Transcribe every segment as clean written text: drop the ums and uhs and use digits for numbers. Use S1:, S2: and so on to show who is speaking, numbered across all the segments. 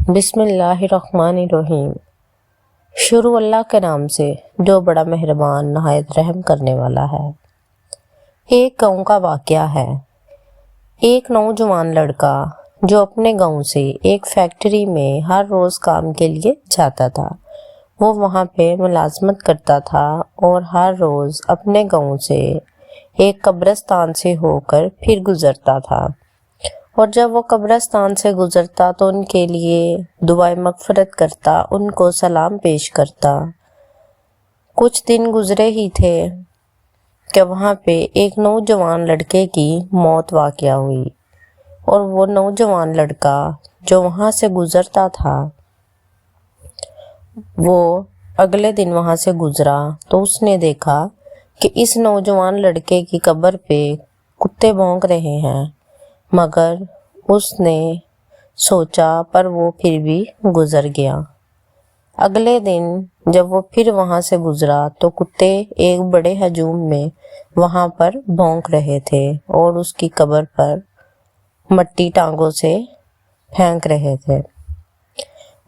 S1: بسم اللہ الرحمن الرحیم۔ شروع اللہ کے نام سے جو بڑا مہربان نہایت رحم کرنے والا ہے۔ ایک گاؤں کا واقعہ ہے۔ ایک نوجوان لڑکا جو اپنے گاؤں سے ایک فیکٹری میں ہر روز کام کے لیے جاتا تھا، وہ وہاں پہ ملازمت کرتا تھا اور ہر روز اپنے گاؤں سے ایک قبرستان سے ہو کر پھر گزرتا تھا، اور جب وہ قبرستان سے گزرتا تو ان کے لیے دعائے مغفرت کرتا، ان کو سلام پیش کرتا۔ کچھ دن گزرے ہی تھے کہ وہاں پہ ایک نوجوان لڑکے کی موت واقع ہوئی، اور وہ نوجوان لڑکا جو وہاں سے گزرتا تھا، وہ اگلے دن وہاں سے گزرا تو اس نے دیکھا کہ اس نوجوان لڑکے کی قبر پہ کتے بھونک رہے ہیں، مگر اس نے سوچا پر وہ پھر بھی گزر گیا۔ اگلے دن جب وہ پھر وہاں سے گزرا تو کتے ایک بڑے ہجوم میں وہاں پر بھونک رہے تھے اور اس کی قبر پر مٹی ٹانگوں سے پھینک رہے تھے۔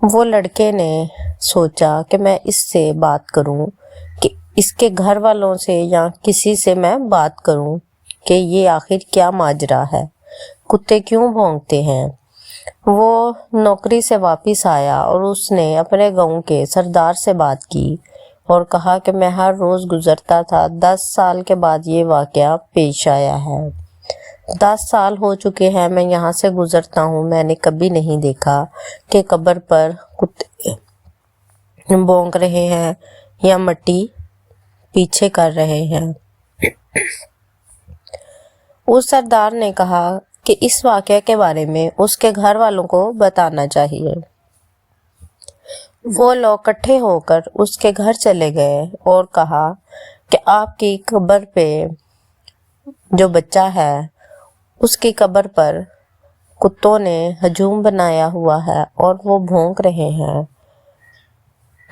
S1: وہ لڑکے نے سوچا کہ میں اس سے بات کروں، کہ اس کے گھر والوں سے یا کسی سے میں بات کروں کہ یہ آخر کیا ماجرا ہے، کتے کیوں بھونکتے ہیں۔ وہ نوکری سے واپس آیا اور اس نے اپنے گاؤں کے سردار سے بات کی اور کہا کہ میں ہر روز گزرتا تھا، 10 سال کے بعد یہ واقعہ پیش آیا ہے۔ 10 سال ہو چکے ہیں میں یہاں سے گزرتا ہوں، میں نے کبھی نہیں دیکھا کہ قبر پر کتے بھونک رہے ہیں یا مٹی پیچھے کر رہے ہیں۔ اس سردار نے کہا کہ اس واقعے کے بارے میں اس کے گھر والوں کو بتانا چاہیے۔ وہ لوگ اکٹھے ہو کر اس کے گھر چلے گئے اور کہا کہ آپ کی قبر پہ جو بچہ ہے، اس کی قبر پر کتوں نے ہجوم بنایا ہوا ہے اور وہ بھونک رہے ہیں۔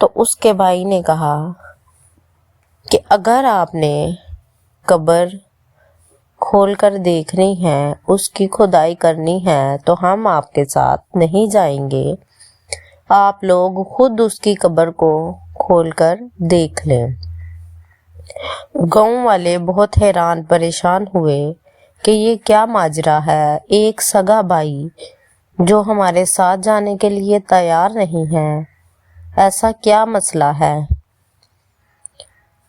S1: تو اس کے بھائی نے کہا کہ اگر آپ نے قبر کھول کر دیکھنی ہے، اس کی کھدائی کرنی ہے تو ہم آپ کے ساتھ نہیں جائیں گے، آپ لوگ خود اس کی قبر کو کھول کر دیکھ لیں۔ گاؤں والے بہت حیران پریشان ہوئے کہ یہ کیا ماجرا ہے، ایک سگا بھائی جو ہمارے ساتھ جانے کے لیے تیار نہیں ہے، ایسا کیا مسئلہ ہے۔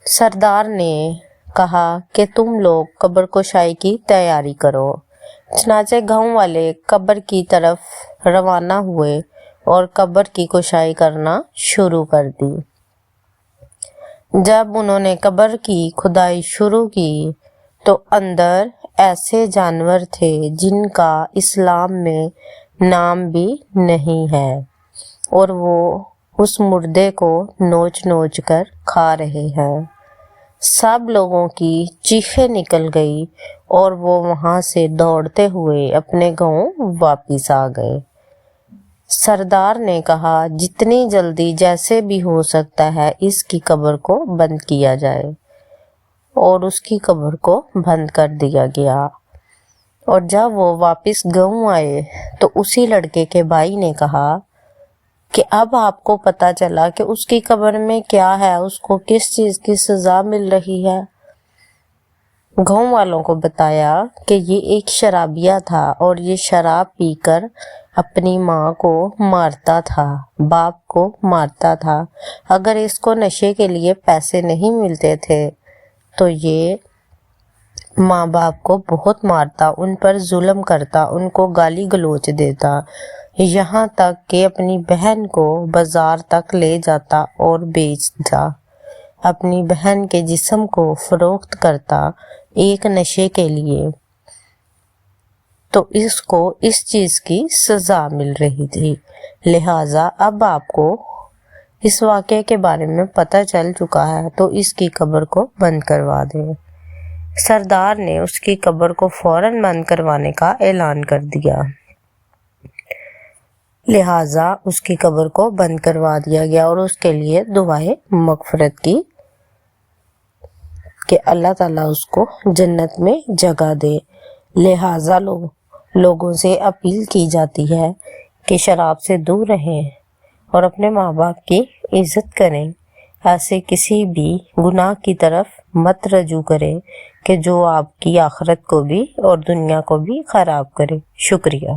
S1: سردار نے کہا کہ تم لوگ قبر کشائی کی تیاری کرو۔ چنانچہ گاؤں والے قبر کی طرف روانہ ہوئے اور قبر کی کشائی کرنا شروع کر دی۔ جب انہوں نے قبر کی کھدائی شروع کی تو اندر ایسے جانور تھے جن کا اسلام میں نام بھی نہیں ہے، اور وہ اس مردے کو نوچ نوچ کر کھا رہے ہیں۔ سب لوگوں کی چیخیں نکل گئی اور وہ وہاں سے دوڑتے ہوئے اپنے گاؤں واپس آ گئے۔ سردار نے کہا جتنی جلدی جیسے بھی ہو سکتا ہے اس کی قبر کو بند کیا جائے، اور اس کی قبر کو بند کر دیا گیا۔ اور جب وہ واپس گاؤں آئے تو اسی لڑکے کے بھائی نے کہا کہ اب آپ کو پتہ چلا کہ اس کی قبر میں کیا ہے، اس کو کس چیز کی سزا مل رہی ہے۔ گاؤں والوں کو بتایا کہ یہ ایک شرابیہ تھا اور یہ شراب پی کر اپنی ماں کو مارتا تھا، باپ کو مارتا تھا۔ اگر اس کو نشے کے لیے پیسے نہیں ملتے تھے تو یہ ماں باپ کو بہت مارتا، ان پر ظلم کرتا، ان کو گالی گلوچ دیتا، یہاں تک کہ اپنی بہن کو بازار تک لے جاتا اور بیچتا، اپنی بہن کے جسم کو فروخت کرتا ایک نشے کے لیے۔ تو اس کو اس چیز کی سزا مل رہی تھی، لہٰذا اب آپ کو اس واقعے کے بارے میں پتہ چل چکا ہے تو اس کی قبر کو بند کروا دیں۔ سردار نے اس کی قبر کو فوراً بند کروانے کا اعلان کر دیا، لہٰذا اس کی قبر کو بند کروا دیا گیا اور اس کے لیے دعائے مغفرت کی کہ اللہ تعالیٰ اس کو جنت میں جگہ دے۔ لہٰذا لوگوں سے اپیل کی جاتی ہے کہ شراب سے دور رہیں اور اپنے ماں باپ کی عزت کریں، ایسے کسی بھی گناہ کی طرف مت رجوع کریں کہ جو آپ کی آخرت کو بھی اور دنیا کو بھی خراب کرے۔ شکریہ۔